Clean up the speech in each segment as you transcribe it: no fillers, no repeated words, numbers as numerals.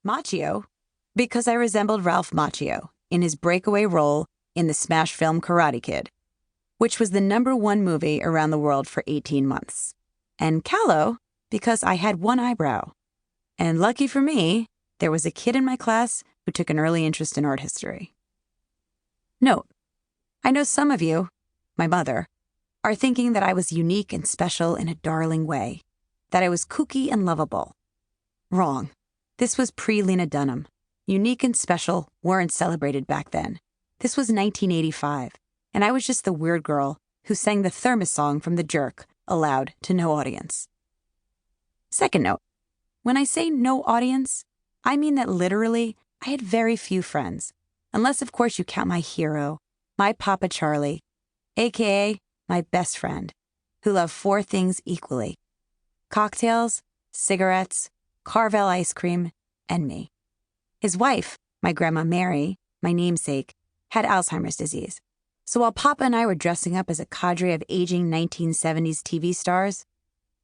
Macchio, because I resembled Ralph Macchio in his breakaway role in the smash film Karate Kid, which was the #1 movie around the world for 18 months. And callow, because I had one eyebrow. And lucky for me, there was a kid in my class who took an early interest in art history. Note, I know some of you, my mother, are thinking that I was unique and special in a darling way, that I was kooky and lovable. Wrong. This was pre-Lena Dunham. Unique and special weren't celebrated back then. This was 1985, and I was just the weird girl who sang the Thermos song from The Jerk aloud to no audience. Second note, when I say no audience, I mean that literally I had very few friends, unless of course you count my hero, my Papa Charlie, aka my best friend, who loved 4 things equally: cocktails, cigarettes, Carvel ice cream, and me. His wife, my Grandma Mary, my namesake, had Alzheimer's disease. So while Papa and I were dressing up as a cadre of aging 1970s TV stars,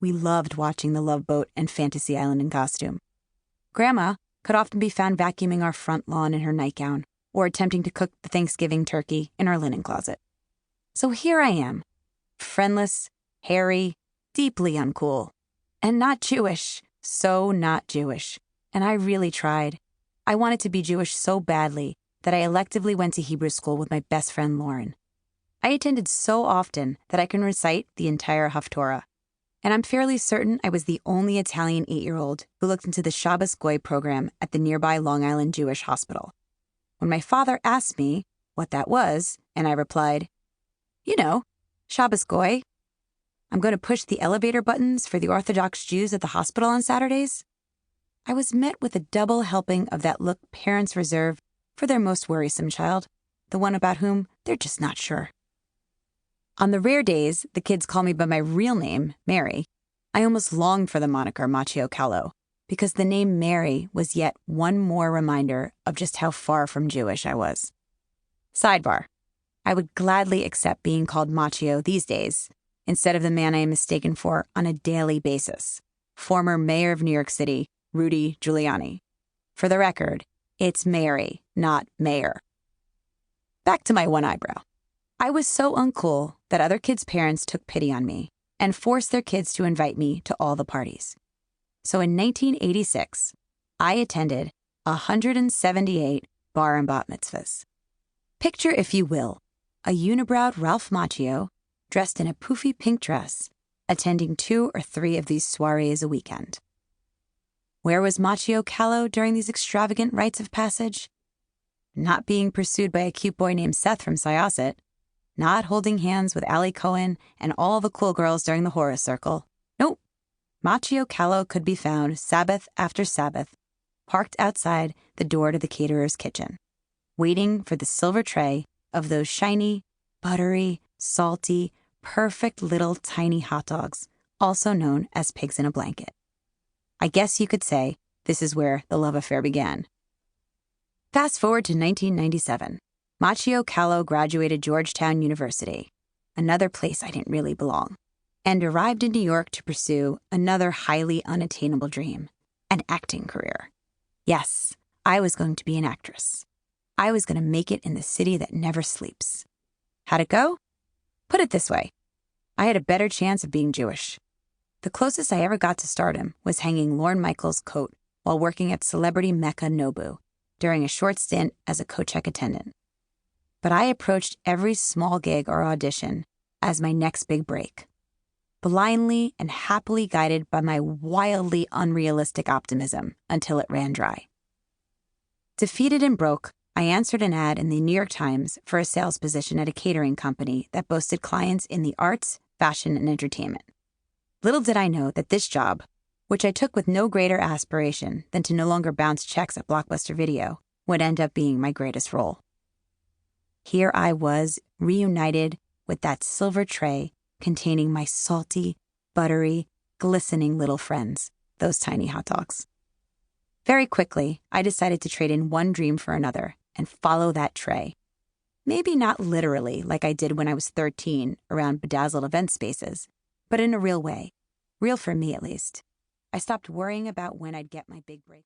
we loved watching The Love Boat and Fantasy Island in costume. Grandma could often be found vacuuming our front lawn in her nightgown or attempting to cook the Thanksgiving turkey in our linen closet. So here I am, friendless, hairy, deeply uncool, and not Jewish, so not Jewish. And I really tried. I wanted to be Jewish so badly that I electively went to Hebrew school with my best friend Lauren. I attended so often that I can recite the entire Haftorah. And I'm fairly certain I was the only Italian 8-year-old who looked into the Shabbos Goy program at the nearby Long Island Jewish Hospital. When my father asked me what that was, and I replied, "You know, Shabbos Goy. I'm going to push the elevator buttons for the Orthodox Jews at the hospital on Saturdays," I was met with a double helping of that look parents reserve for their most worrisome child, the one about whom they're just not sure. On the rare days the kids call me by my real name, Mary, I almost longed for the moniker Macchio Callow, because the name Mary was yet one more reminder of just how far from Jewish I was. Sidebar, I would gladly accept being called Macchio these days, instead of the man I am mistaken for on a daily basis, former mayor of New York City, Rudy Giuliani. For the record, it's Mary, not mayor. Back to my one eyebrow. I was so uncool that other kids' parents took pity on me and forced their kids to invite me to all the parties. So in 1986, I attended 178 bar and bat mitzvahs. Picture, if you will, a unibrowed Ralph Macchio dressed in a poofy pink dress, attending 2 or 3 of these soirees a weekend. Where was Macchio Callow during these extravagant rites of passage? Not being pursued by a cute boy named Seth from Syosset, not holding hands with Allie Cohen and all the cool girls during the Horror Circle. Nope. Macchio Callow could be found Sabbath after Sabbath, parked outside the door to the caterer's kitchen, waiting for the silver tray of those shiny, buttery, salty, perfect little tiny hot dogs, also known as pigs in a blanket. I guess you could say this is where the love affair began. Fast forward to 1997. Macchio Callow graduated Georgetown University, another place I didn't really belong, and arrived in New York to pursue another highly unattainable dream, an acting career. Yes, I was going to be an actress. I was going to make it in the city that never sleeps. How'd it go? Put it this way. I had a better chance of being Jewish. The closest I ever got to stardom was hanging Lorne Michaels' coat while working at celebrity Mecca Nobu during a short stint as a co-check attendant. But I approached every small gig or audition as my next big break, blindly and happily guided by my wildly unrealistic optimism until it ran dry. Defeated and broke, I answered an ad in the New York Times for a sales position at a catering company that boasted clients in the arts, fashion, and entertainment. Little did I know that this job, which I took with no greater aspiration than to no longer bounce checks at Blockbuster Video, would end up being my greatest role. Here I was, reunited with that silver tray containing my salty, buttery, glistening little friends, those tiny hot dogs. Very quickly, I decided to trade in one dream for another and follow that tray. Maybe not literally like I did when I was 13 around bedazzled event spaces, but in a real way. Real for me, at least. I stopped worrying about when I'd get my big break.